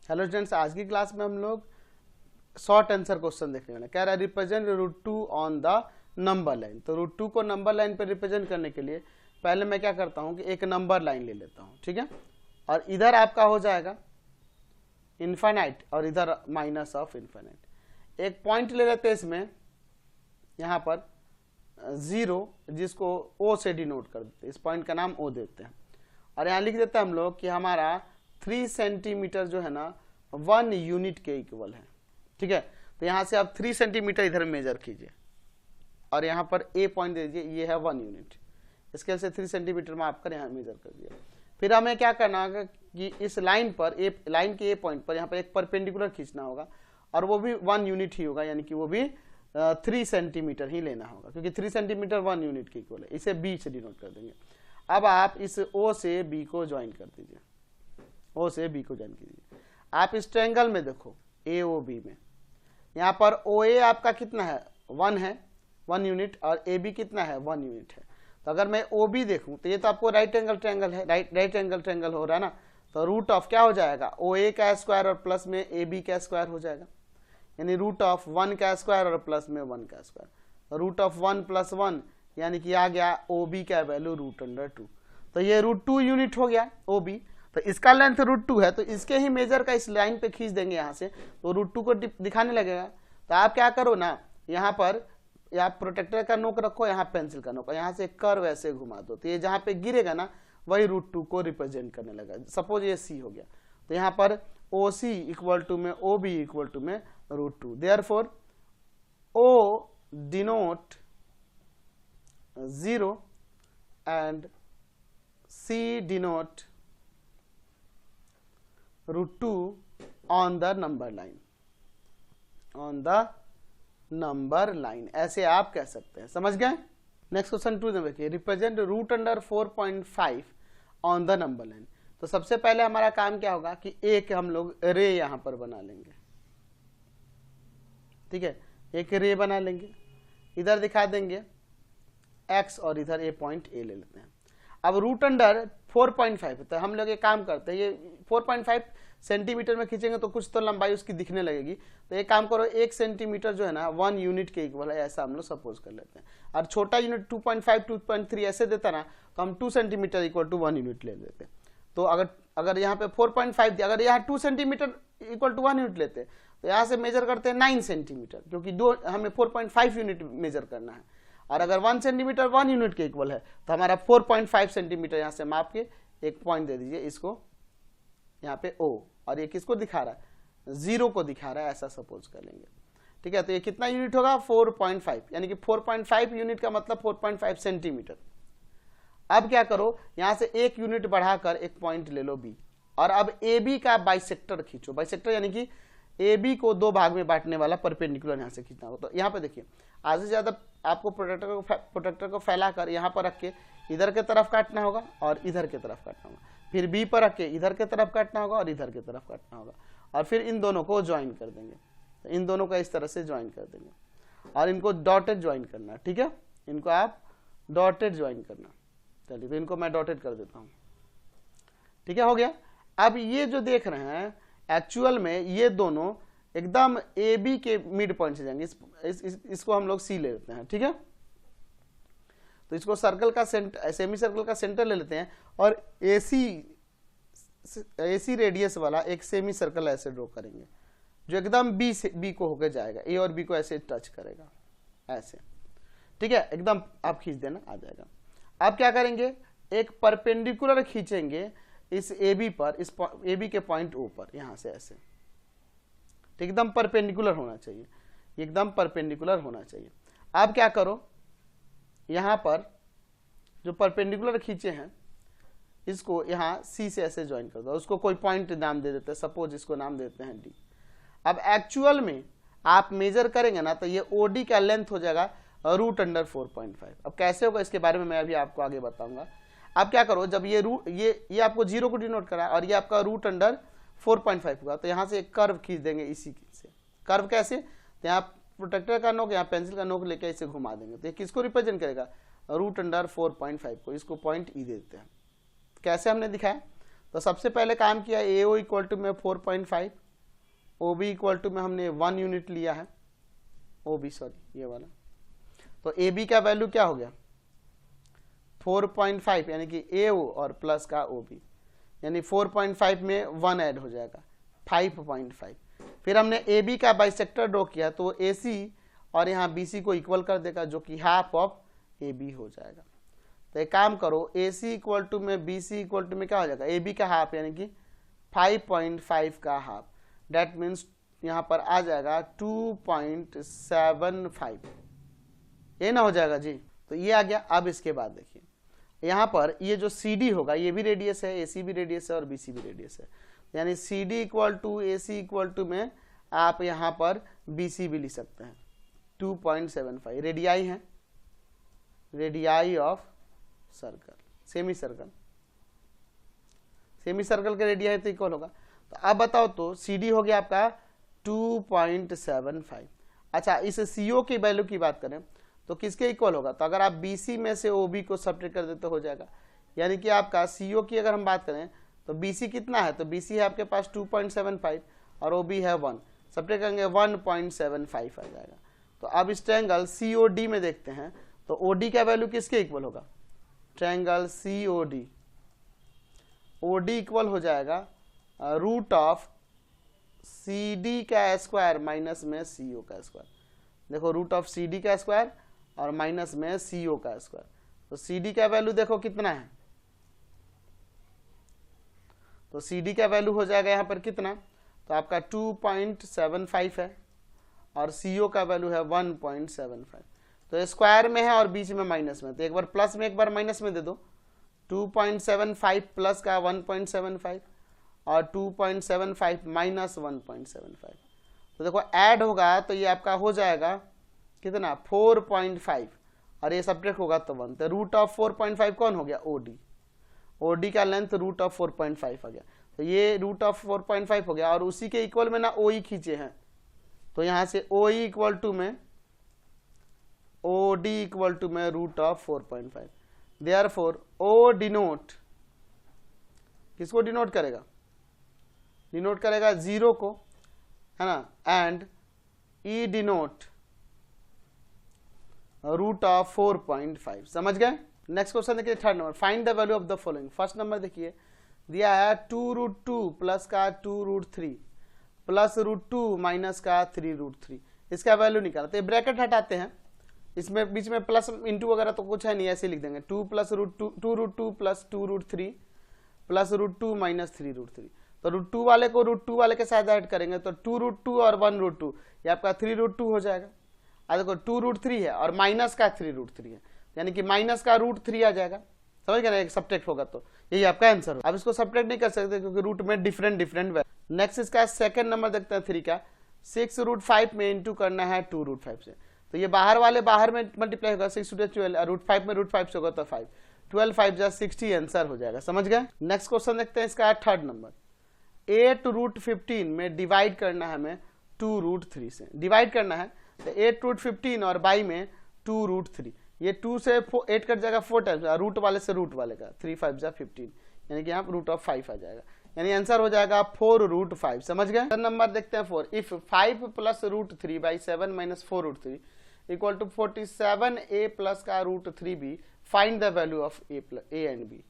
Hello students, आज की class में हम लोग शॉर्ट आंसर क्वेश्चन देखने वाले। कह रहा है represent √2 on the number line. तो √2 को नंबर लाइन पे रिप्रेजेंट करने के लिए पहले मैं क्या करता हूँ कि एक नंबर लाइन ले लेता हूँ, ठीक है। और इधर आपका हो जाएगा इन्फाइनाइट और इधर माइनस ऑफ इन्फाइनाइट। एक पॉइंट ले लेते हैं इसमें, यहाँ पर 0, जिसको O से डिनोट कर देते हैं। इस पॉइंट का नाम O देते हैं और यहाँ लिख देते हैं हम लोग कि हमारा 3 सेंटीमीटर जो है ना 1 यूनिट के इक्वल है, ठीक है। तो यहाँ से आप 3 सेंटीमीटर इधर मेजर कीजिए और यहाँ पर A पॉइंट दे दीजिए, ये है 1 यूनिट। स्केल से 3 सेंटीमीटर में आपका यहाँ मेजर कर दिया। फिर हमें क्या करना होगा कि इस लाइन पर लाइन के A पॉइंट पर यहाँ पर एक परपेंडिकुलर खींचना होगा और वो भी 1 यूनिट ही होगा, यानी कि वो भी 3 सेंटीमीटर ही लेना होगा, क्योंकि 3 सेंटीमीटर 1 यूनिट के इक्वल है। इसे B से डिनोट कर देंगे। अब आप इस O से B को ज्वाइन कर दीजिए, O से B को ज्वाइन कीजिए। आप इस ट्रायंगल में देखो AOB में, यहाँ पर OA आपका कितना है 1 है, 1 यूनिट, और AB कितना है 1 यूनिट है। तो अगर मैं OB देखूं तो ये तो आपको राइट एंगल ट्रायंगल है, राइट एंगल ट्रायंगल हो रहा है ना। तो रूट ऑफ क्या हो जाएगा OA का स्क्वायर और प्लस में AB का स्क्वायर हो जाएगा, यानी रूट ऑफ 1 का स्क्वायर और प्लस में 1 का स्क्वायर। रूट ऑफ 1 + 1 यानी कि आ गया OB का वैल्यू √2। तो ये √2 यूनिट हो गया OB। तो इसका लेंथ √2 है, तो इसके ही मेजर का इस लाइन पे खींच देंगे यहाँ से, तो √2 को दिखाने लगेगा। तो आप क्या करो ना, यहाँ पर या प्रोटेक्टर का नोक रखो, यहाँ पेंसिल का नोक, यहाँ से कर्व ऐसे घुमा दो, तो ये जहाँ पे गिरेगा ना वही √2 को रिप्रेजेंट करने लगा। सपोज ये C हो गया, तो यहाँ पर OC इक्वल टू में OB इक्वल टू में √2। Therefore O denote 0 and C denote √2 on the number line, on the number line, ऐसे आप कह सकते हैं। समझ गए। नेक्स्ट क्वेश्चन 2 देखिए, represent √4.5 on the number line. तो सबसे पहले हमारा काम क्या होगा कि एक हम लोग रे यहां पर बना लेंगे, ठीक है। एक रे बना लेंगे, इधर दिखा देंगे x और इधर ए पॉइंट A ले लेते हैं। अब √4.5 तो हम लोग एक काम करते हैं, ये 4.5 सेंटीमीटर में खींचेंगे तो कुछ तो लंबाई उसकी दिखने लगेगी। तो एक काम करो, 1 सेंटीमीटर जो है ना 1 यूनिट के इक्वल है, ऐसा हम लोग सपोज कर लेते हैं। और छोटा यूनिट 2.5 2.3 ऐसे देता ना, तो हम 2 सेंटीमीटर इक्वल टू 1 यूनिट ले लेते। तो अगर यहाँ पे 4.5 दिया, अगर यहाँ 2 सेंटीमीटर इक्वल टू 1 यूनिट लेते तो यहाँ से मेजर करते हैं 9 सेंटीमीटर, क्योंकि हमें 4.5 यूनिट मेजर करना है। और अगर 1 सेंटीमीटर 1 यूनिट के इक्वल है तो हमारा 4.5 सेंटीमीटर यहाँ से माप के एक पॉइंट दे दीजिए इसको यहाँ पे O, और ये किसको दिखा रहा है 0 को दिखा रहा है, ऐसा सपोज कर लेंगे, ठीक है। तो ये कितना यूनिट होगा 4.5, यानी कि 4.5 यूनिट का मतलब 4.5 सेंटीमीटर। अब क्या करो, यहाँ से 1 यूनिट बढ़ाकर एक पॉइंट ले लो B, और अब AB का बाइसेक्टर खींचो। बाइसेक्टर यानी कि AB को 2 भाग में बांटने वाला परपेंडिकुलर यहाँ से खींचना होगा। तो यहाँ पे देखिए, आधे से ज्यादा आपको प्रोटेक्टर को फैलाकर यहाँ पर रख के इधर के तरफ काटना होगा और इधर के तरफ काटना होगा। फिर B पर रख के इधर के तरफ काटना होगा और इधर के तरफ काटना होगा, और फिर इन दोनों को ज्वाइन कर देंगे। तो इन दोनों को इस तरह से ज्वाइन कर देंगे और इनको डॉटेड ज्वाइन करना, ठीक है। इनको आप डॉटेड ज्वाइन करना। चलिए, तो इनको मैं डॉटेड कर देता हूँ, ठीक है, हो गया। अब ये जो देख रहे हैं एक्चुअल में ये दोनों एकदम AB के मिड पॉइंट से जाएंगे। इसको हम लोग C ले लेते हैं, ठीक है। तो इसको सर्कल का सेमी सर्कल का सेंटर ले लेते हैं और AC रेडियस वाला एक सेमी सर्कल ऐसे ड्रॉ करेंगे जो एकदम B को होकर जाएगा, A और B को ऐसे टच करेगा, ऐसे, ठीक है। एकदम आप खींच देना, आ जाएगा। अब क्या करेंगे, एक परपेंडिकुलर खींचेंगे इस AB पर, इस AB के पॉइंट O पर, यहां से ऐसे, एकदम परपेंडिकुलर होना चाहिए, एकदम परपेंडिकुलर होना चाहिए। अब क्या करो, यहां पर जो परपेंडिकुलर खींचे हैं इसको यहां C से ऐसे ज्वाइन कर दो, उसको कोई पॉइंट नाम दे देते हैं, सपोज इसको नाम देते हैं D। अब एक्चुअल में आप मेजर करेंगे ना तो ये OD का लेंथ हो जाएगा √4.5। अब कैसे होगा इसके बारे में मैं अभी आपको आगे बताऊंगा। अब क्या करो, जब ये आपको 0 को डिनोट करा और ये आपका √4.5 होगा, तो यहाँ से एक कर्व खींच देंगे इसी से। कर्व कैसे, तो यहाँ प्रोटेक्टर का नोक, यहाँ पेंसिल का नोक लेके इसे घुमा देंगे। तो ये किसको रिप्रेजेंट करेगा √4.5 को। इसको पॉइंट E देते हैं। कैसे हमने दिखाया, तो सबसे पहले काम किया ए ओ इक्वल टू में 4.5, ओ बी इक्वल टू में हमने 1 यूनिट लिया है, ओ बी सॉरी ये वाला, तो ए बी का वैल्यू क्या हो गया 4.5 यानी कि ए ओ और प्लस का ओ बी, यानी 4.5 में 1 ऐड हो जाएगा 5.5। फिर हमने ए बी का बाइसेक्टर ड्रॉ किया तो ए सी और यहाँ बी सी को इक्वल कर देगा जो कि हाफ ऑफ ए बी हो जाएगा। तो एक काम करो ए सी इक्वल टू में बी सी इक्वल टू में क्या हो जाएगा ए बी का हाफ यानी कि 5.5 का हाफ, डेट मीन्स यहाँ पर आ जाएगा 2.75, ये ना हो जाएगा जी। तो ये आ गया। अब इसके बाद देखिए यहाँ पर ये जो सी डी होगा ये भी रेडियस है, ए सी भी रेडियस है और बी सी भी रेडियस है, यानी C D equal to A C equal to में आप यहाँ पर बी सी भी लिख सकते हैं 2.75। रेडियाई है, radii of circle, semi circle, semi circle का रेडियाई तो इक्वल होगा। तो अब बताओ तो सी डी हो गया आपका 2.75। अच्छा इस सी ओ की वैल्यू की बात करें तो किसके इक्वल होगा, तो अगर आप बी सी में से ओ बी को सब्ट्रैक्ट कर देते तो हो जाएगा, यानी कि आपका सी ओ की अगर हम बात करें तो बी सी कितना है, तो बी सी है आपके पास 2.75 और ओ बी है 1, सब्ट्रैक्ट करेंगे 1.75 आ जाएगा। तो अब इस ट्रायंगल सी ओ डी में देखते हैं तो ओ डी का वैल्यू किसके इक्वल होगा, triangle C O D equal हो जाएगा रूट ऑफ सी डी का स्क्वायर माइनस में सी ओ का स्क्वायर। देखो रूट ऑफ सी डी का स्क्वायर और माइनस में सी ओ का स्क्वायर, तो सी डी का वैल्यू देखो कितना है, तो सी डी का वैल्यू हो जाएगा यहाँ पर कितना, तो आपका 2.75 है और सी ओ का वैल्यू है 1.75। तो स्क्वायर में है और बीच में माइनस में, तो एक बार प्लस में एक बार माइनस में दे दो, 2.75 प्लस का 1.75 और 2.75 माइनस 1.75, तो देखो ऐड होगा तो ये आपका हो जाएगा कितना 4.5 और ये सब्ट्रैक्ट होगा तो 1, तो रूट ऑफ 4.5 कौन हो गया ओ डी, ओ डी का लेंथ रूट ऑफ 4.5 आ गया, तो ये रूट ऑफ 4.5 हो गया और उसी के इक्वल में ना ओ ई खींचे हैं, तो यहाँ से ओ ई इक्वल टू में ओ डी इक्वल टू में root of 4.5। Therefore O denote किसको डिनोट करेगा, डिनोट करेगा 0 को, है ना, and E denote root of 4.5। समझ गए। नेक्स्ट क्वेश्चन देखिए third number, find the value of the following. First number देखिए दिया है 2√2 प्लस का 2√3 प्लस √2 माइनस का 3√3, इसका वैल्यू निकाला। तो ये ब्रैकेट हटाते हैं, इसमें बीच में प्लस इंटू वगैरह तो कुछ है नहीं, ऐसे लिख देंगे 2 प्लस √2 प्लस 2√3 प्लस √2 माइनस 3√3। तो √2 वाले को √2 वाले के साथ ऐड करेंगे तो 2√2 और 1√2 ये आपका 3√2 हो जाएगा। अब देखो 2√3 है और माइनस का 3√3 है, यानी कि माइनस का √3 आ जाएगा। समझ गए ना, एक सब्ट्रैक्ट होगा तो यही आपका आंसर हो। अब इसको सब्ट्रैक्ट नहीं कर सकते क्योंकि रूट में डिफरेंट वैल्यू। नेक्स्ट इसका सेकंड नंबर देखते हैं 3 का, 6√5 में इंटू करना है 2√5 से, तो ये बाहर वाले बाहर में मल्टीप्लाई होगा 6 × 12 √5 में √5 से होगा तो 5, 12 5 जा 60 आंसर हो जाएगा। समझ गए। नेक्स्ट क्वेश्चन देखते हैं इसका थर्ड नंबर, 8√15 में डिवाइड करना है हमें 2√3 से, डिवाइड करना है तो 8√15 और बाई में 2√3, ये 2 से 8 कट जाएगा 4 टाइम्स, रूट वाले से रूट वाले का 3 5 जा 15, यानी कि यहाँ रूट ऑफ 5 आ जाएगा, यानी आंसर हो जाएगा 4√5। समझ गए। नंबर देखते हैं 4, if 5 plus √3 by 7 minus 4√3 equal to 47a plus का √3b, find the value of a and b।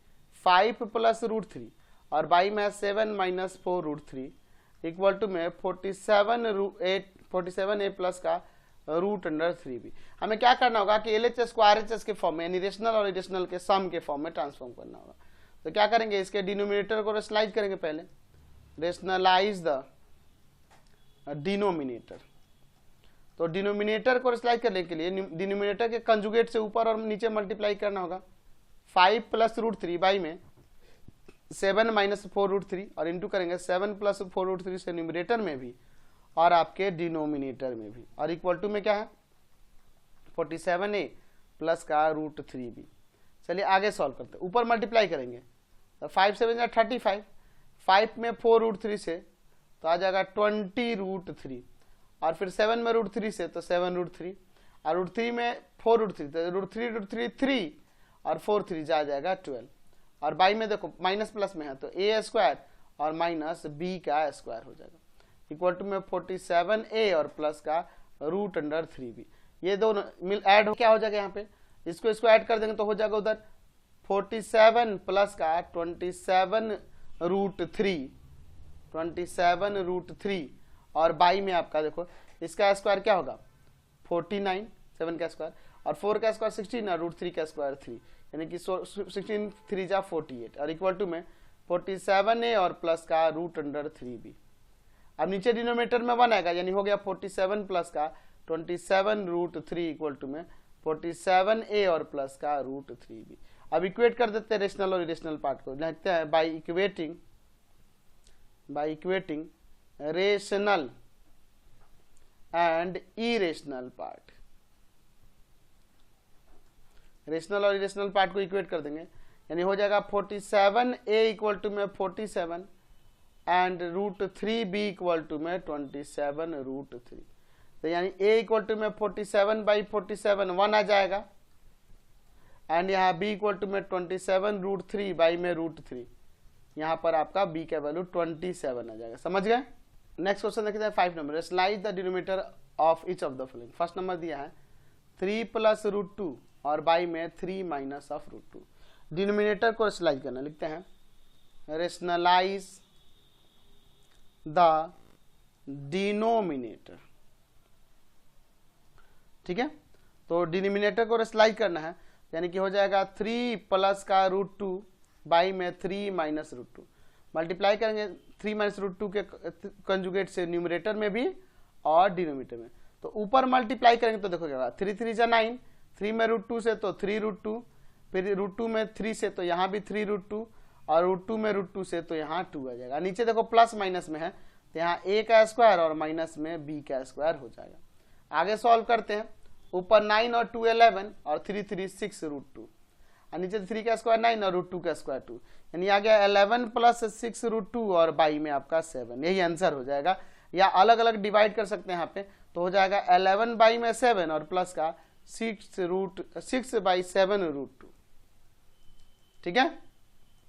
5 plus √3 और बाई में 7 माइनस 4√3 इक्वल टू में 47a प्लस का √3b। हमें क्या करना होगा कि LHS को RHS के फॉर्म में, यानी रेशनल और इरेशनल के सम के फॉर्म में ट्रांसफॉर्म करना होगा। तो क्या करेंगे, इसके डिनोमिनेटर को रेशनलाइज करेंगे, पहले रेशनलाइज द डिनोमिनेटर। तो डिनोमिनेटर को रेशनलाइज करने के लिए डिनोमिनेटर के कंजुगेट से ऊपर और नीचे मल्टीप्लाई करना होगा। 5 प्लस √3 बाई में 7 माइनस 4√3 और इंटू करेंगे 7 प्लस 4√3 से न्यूमरेटर में भी और आपके डिनोमिनेटर में भी, और इक्वल टू में क्या है 47a प्लस का √3b। चलिए आगे सॉल्व करते हैं, ऊपर मल्टीप्लाई करेंगे तो 5 7 या 35, 5 में 4√3 से तो आ जाएगा 20√3 और फिर 7 में √3 से तो 7√3 और √3 में 4√3 तो √3 3 और 4 3 जा जाएगा 12 और बाई में देखो माइनस प्लस में है तो ए स्क्वायर और माइनस बी का स्क्वायर हो जाएगा इक्वल टू में 47a और प्लस का √3b। ये दोनों मिल ऐड हो क्या हो जाएगा यहाँ पे, इसको ऐड कर देंगे तो हो जाएगा उधर 47 प्लस का 27√3 और बाई में आपका देखो इसका स्क्वायर क्या होगा 49, 7 का स्क्वायर और 4 का स्क्वायर 16 और √3 का स्क्वायर 3, यानी कि 16 3 जा 48 और इक्वल टू में 47a और प्लस का √3b। अब नीचे डिनोमिनेटर में 1 आएगा यानी हो गया 47 प्लस का 27√3 इक्वल टू में 47a और प्लस का √3b। अब इक्वेट कर देते हैं रेशनल और इरेशनल पार्ट को, लिखते हैं by equating rational and irrational part. Rational और इरेशनल पार्ट को इक्वेट कर देंगे यानी हो जाएगा 47a इक्वल टू में 47 एंड √3b इक्वल टू में 27√3। तो यानी a इक्वल टू में 47/47 1 आ जाएगा एंड यहाँ b इक्वल टू में 27√3 बाई में √3, यहाँ पर आपका b का वैल्यू 27 आ जाएगा। समझ गए। नेक्स्ट क्वेश्चन देखते हैं 5 number, slide the denominator of each of the following. First number दिया है 3 + √2 और बाई में 3 - √2। डिनोमिनेटर को स्लाइड करना, लिखते हैं रेशनलाइज द डिनोमिनेटर। ठीक है, तो डिनोमिनेटर को रेशनलाइज करना है यानी कि हो जाएगा 3 प्लस का √2 बाई में 3 - √2। मल्टीप्लाई करेंगे 3 - √2 के कंजुगेट से न्यूमरेटर में भी और डिनोमिनेटर में। तो ऊपर मल्टीप्लाई करेंगे तो देखो क्या होगा 3 3 जा 9, 3 में √2 से तो 3√2, फिर √2 में 3 से तो यहाँ भी 3√2 और √2 में √2 से तो यहाँ 2 आ जाएगा। नीचे देखो प्लस माइनस में है तो यहाँ a का स्क्वायर और माइनस में b का स्क्वायर हो जाएगा। आगे सॉल्व करते हैं, ऊपर 9 और 2 11 और 3 3 6 √2 और नीचे 3 का स्क्वायर 9 और √2 का स्क्वायर 2, यानी आ गया 11 + 6 √2 और बाई में आपका 7। यही आंसर हो जाएगा, या अलग अलग डिवाइड कर सकते हैं यहाँ पे तो हो जाएगा 11 बाई में 7 और प्लस का 6/7 √2। ठीक है,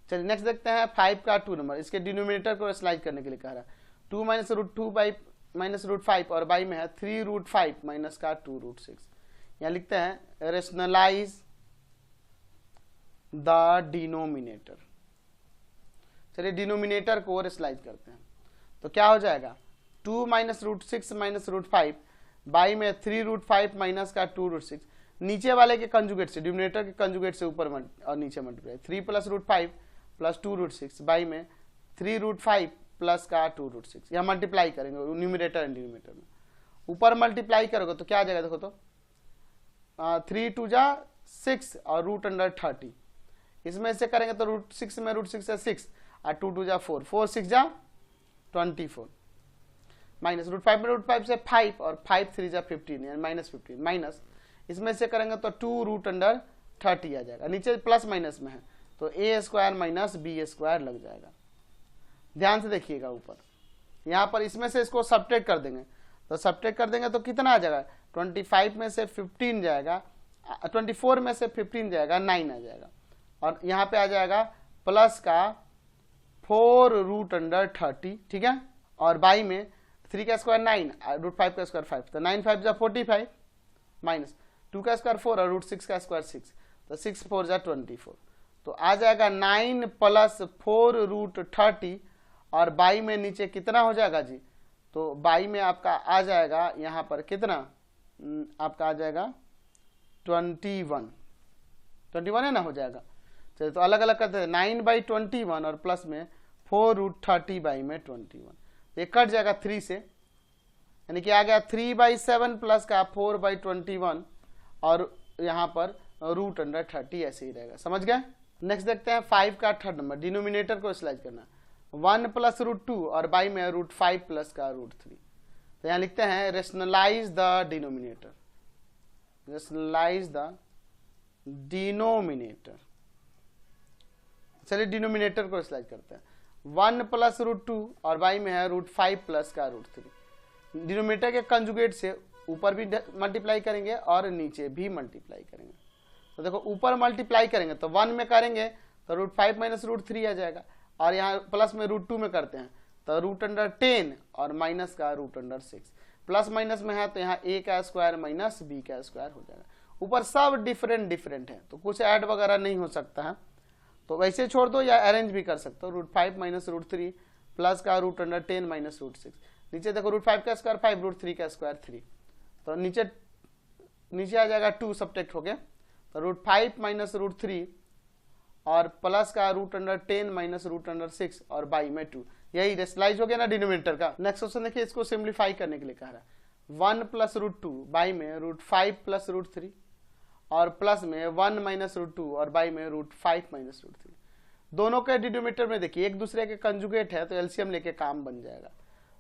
चलिए नेक्स्ट देखते हैं 5 का 2 नंबर। इसके डिनोमिनेटर को स्लाइड करने के लिए कह रहा है 2 - √2 बाई -√5 और बाई में है 3√5 माइनस का 2√6। यहाँ लिखते हैं रेशनलाइज द डिनोमिनेटर। चलिए डिनोमिनेटर को रेशनलाइज करते हैं तो क्या हो जाएगा 2 - √6 - √5 बाई में 3√5 माइनस का 2√6। नीचे वाले के कंजुगेट से, डिनोमिनेटर के कंजुगेट से ऊपर और नीचे मल्टीप्लाई 3 + √5 + 2√6 बाई में 3√5 प्लस का 2√6। यहाँ मल्टीप्लाई करेंगे न्यूमरेटर एंड डिनोमिनेटर में। ऊपर मल्टीप्लाई करोगे तो क्या आ जाएगा देखो तो 3 2 जा 6 और √30। इसमें से करेंगे तो √6 में √6 से 6 और 2 2 जा 4, 4 6 जा 24 माइनस √5 में √5 से 5 और 5 3 जा 15 यानी -15 माइनस इसमें से करेंगे तो 2 √30 आ जाएगा। नीचे प्लस माइनस में है तो a square minus b square लग जाएगा। ध्यान से देखिएगा ऊपर यहाँ पर इसमें से इसको सब्ट्रैक्ट कर देंगे तो सब्ट्रैक्ट कर देंगे तो कितना आ जाएगा 25 में से 15 जाएगा, 24 में से 15 जाएगा 9 आ जाएगा और यहाँ पे आ जाएगा प्लस का 4 √30। ठीक है, और बाई में 3 का स्क्वायर 9 √5 का स्क्वायर 5 तो 9 5 जा 45 माइनस 2 का स्क्वायर 4 और √6 का स्क्वायर 6 तो 6 4 जा 24 तो आ जाएगा 9 + 4 √30 और बाई में नीचे कितना हो जाएगा जी, तो बाई में आपका आ जाएगा यहाँ पर कितना आपका आ जाएगा 21 है ना, हो जाएगा। चलिए तो अलग अलग करते हैं 9/21 और प्लस में 4 √30 बाई में 21 ये कट जाएगा 3 से यानी कि आ गया 3/7 प्लस का 4/21 और यहाँ पर √30 ऐसे ही रहेगा। समझ गए। नेक्स्ट देखते हैं 5 का 3rd नंबर, डिनोमिनेटर को स्लाइड करना 1 + √2 और बाई में √5 प्लस का √3। तो यहाँ लिखते हैं rationalise the denominator, rationalise the denominator. चलिए डिनोमिनेटर को स्लाइड करते हैं 1 + √2 और बाई में है √5 प्लस का √3। डिनोमिनेटर के कंजुगेट से ऊपर भी मल्टीप्लाई करेंगे और नीचे भी मल्टीप्लाई करेंगे। तो देखो ऊपर मल्टीप्लाई करेंगे तो 1 में करेंगे तो √5 माइनस √3 आ जाएगा, और यहाँ प्लस में √2 में करते हैं तो √10 और माइनस का √6, प्लस माइनस में है तो यहाँ a का स्क्वायर माइनस b का स्क्वायर हो जाएगा। ऊपर सब डिफरेंट डिफरेंट है तो कुछ ऐड वगैरह नहीं हो सकता है, तो वैसे छोड़ दो या अरेंज भी कर सकते हो। √5 माइनस √3 प्लस का √10 माइनस √6, नीचे देखो √5 का स्क्वायर 5, √3 का स्क्वायर 3, तो नीचे आ जाएगा 2 सब्ट्रैक्ट हो गया, तो √5 माइनस √3 और प्लस का √10 माइनस √6 और बाई में 2, यही रेशनलाइज हो गया ना डिनोमिनेटर का। नेक्स्ट क्वेश्चन देखिए, इसको सिंप्लीफाई करने के लिए कह रहा है 1 प्लस √2 बाई में √5 प्लस √3 और प्लस में 1 माइनस √2 और बाई में √5 माइनस √3। दोनों के डिनोमिनेटर में देखिए एक दूसरे के कंजुगेट है तो एलसीएम लेके काम बन जाएगा।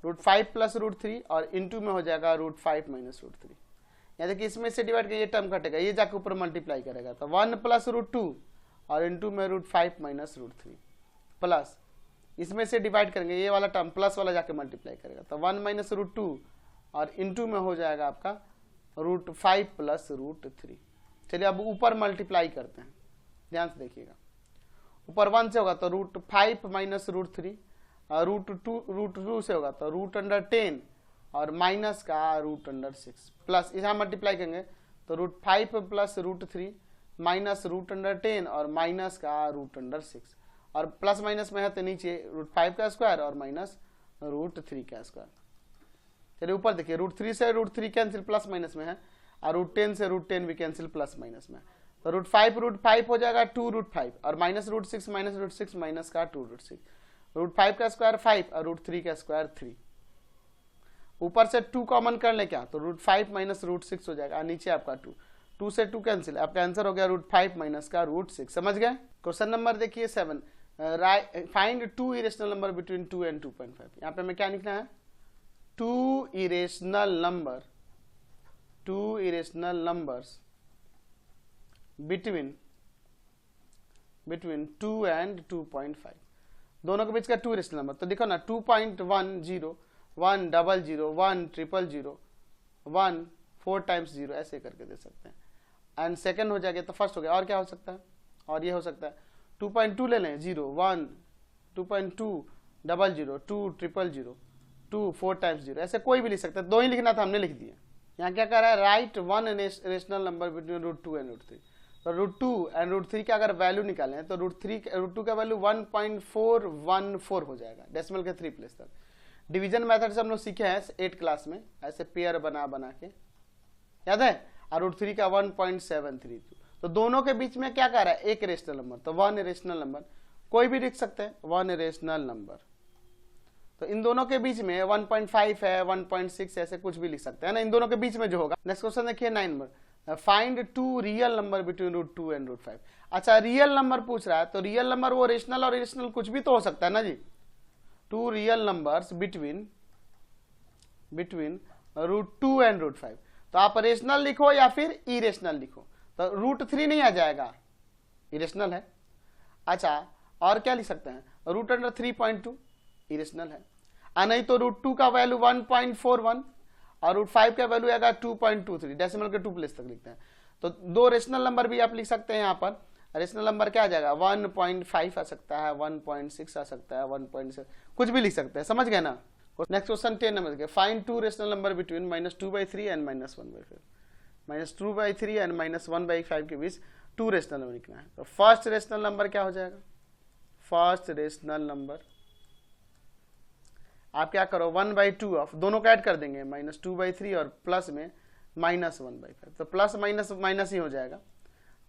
√5 प्लस √3 और इनटू में हो जाएगा √5 माइनस √3। यहाँ देखिए इसमें से डिवाइड कर ये टर्म कटेगा, ये जाके ऊपर मल्टीप्लाई करेगा तो 1 प्लस √2 और इनटू में √5 माइनस √3 प्लस इसमें से डिवाइड करेंगे ये वाला टर्म प्लस वाला जाके मल्टीप्लाई करेगा तो 1 माइनस √2 और इनटू में हो जाएगा आपका √5 प्लस √3। चलिए अब ऊपर मल्टीप्लाई करते हैं, ध्यान से देखिएगा। ऊपर 1 से होगा तो √5 माइनस √3, √2 से होगा तो √10 और माइनस का √6 प्लस यहाँ मल्टीप्लाई करेंगे तो √5 प्लस √3 माइनस √10 और माइनस का √6 और प्लस माइनस में है तो नीचे √5 का स्क्वायर और माइनस √3 का स्क्वायर। चलिए ऊपर देखिए √3 से √3 कैंसिल प्लस माइनस में है और √10 से √10 भी कैंसिल प्लस माइनस में, तो √5 हो जाएगा 2√5 और माइनस √6 माइनस का 2√6, √5 का स्क्वायर 5 और √3 का स्क्वायर 3। ऊपर से 2 कॉमन कर ले क्या तो √5 माइनस √6 हो जाएगा, नीचे आपका 2 से 2 कैंसिल, आपका आंसर हो गया √5 माइनस का √6। समझ गए। क्वेश्चन नंबर देखिए 7, find 2 irrational number between 2 and 2.5। यहाँ पे हमें क्या लिखना है 2 इरेशनल नंबर्स बिटवीन 2 एंड 2.5, दोनों के बीच का 2 इरेशनल नंबर। तो देखो ना 2.10 1 00 1 000 1 4 टाइम्स 0 ऐसे करके दे सकते हैं, एंड सेकंड हो जाएगा तो फर्स्ट हो गया। और क्या हो सकता है, और ये हो सकता है 2.2 ले लें 0 1 2.2 00 2 000 2 4 टाइम्स 0, ऐसे कोई भी लिख सकता है। 2 ही लिखना था, हमने लिख दिया। यहाँ क्या कह रहा है right 1 rational number between √2 and √3। तो √2 एंड √3 का अगर वैल्यू निकालें तो √2 का वैल्यू 1.414 हो जाएगा डेसिमल के 3 प्लेस तक। डिवीजन मेथड से हम लोग सीखे हैं 8 क्लास में, ऐसे पेयर बना के, याद है। और √3 का 1.732, तो दोनों के बीच में क्या कह रहा है एक रेशनल नंबर, तो 1 रेशनल नंबर कोई भी लिख सकते हैं 1 रेशनल नंबर। तो इन दोनों के बीच में 1.5 है 1.6 ऐसे कुछ भी लिख सकते हैं ना, इन दोनों के बीच में जो होगा। नेक्स्ट क्वेश्चन देखिए 9 number, find 2 real number between √2 and √5। अच्छा रियल नंबर पूछ रहा है तो रियल नंबर वो रेशनल और इरेशनल कुछ भी तो हो सकता है ना जी। 2 रियल नंबर्स बिटवीन √2 एंड √5, तो आप रेशनल लिखो या फिर इरेशनल लिखो, तो √3 नहीं आ जाएगा, इरेशनल है। अच्छा और क्या लिख सकते हैं √3.2 इरेशनल है, नहीं तो √2 का वैल्यू 1.41 और √5 का वैल्यू आएगा 2.23, डेसिमल के 2 प्लेस तक लिखते हैं। तो 2 रेशनल नंबर भी आप लिख सकते हैं। यहाँ पर रेशनल नंबर क्या आ जाएगा 1.5 आ सकता है 1.6 आ सकता है 1.7, कुछ भी लिख सकते हैं। समझ गए ना। नेक्स्ट क्वेश्चन 10 नंबर के, find 2 rational number between -2/3 and -1/5। -2/3 and -1/5 के बीच 2 रेशनल नंबर लिखना है। तो फर्स्ट रेशनल नंबर क्या हो जाएगा, फर्स्ट रेशनल नंबर आप क्या करो 1/2 ऑफ दोनों का ऐड कर देंगे -2/3 और प्लस में -1/5, तो प्लस माइनस माइनस ही हो जाएगा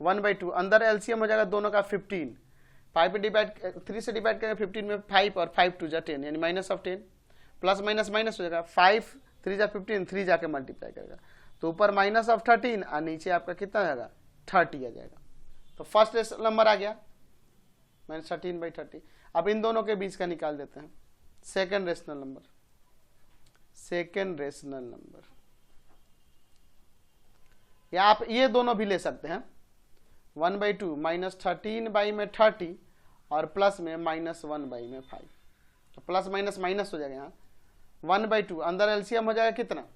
1/2। अंदर एलसीएम हो जाएगा दोनों का 15, 5 पे डिवाइड 3 से डिवाइड करेंगे 15 में 5 और 5 2 जा 10 यानी -10, प्लस माइनस माइनस हो जाएगा 5 3 जा 15, 3 जाके मल्टीप्लाई करेगा तो ऊपर -13 और नीचे आपका कितना जाएगा 30 आ जाएगा। तो फर्स्ट रेशनल नंबर आ गया -13/30। अब इन दोनों के बीच का निकाल देते हैं सेकेंड रेशनल नंबर, या आप ये दोनों भी ले सकते हैं 1/2 -13/30 और प्लस में -1/5, तो प्लस माइनस माइनस हो जाएगा। यहाँ 1/2 अंदर एलसीएम हो जाएगा कितना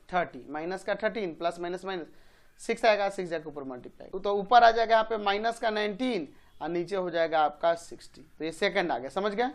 30, माइनस का 13 प्लस माइनस 6 आएगा, 6 जाके ऊपर मल्टीप्लाई, तो ऊपर आ जाएगा यहाँ पे -19 और नीचे हो जाएगा आपका 60। तो ये सेकंड आ गया, समझ गए।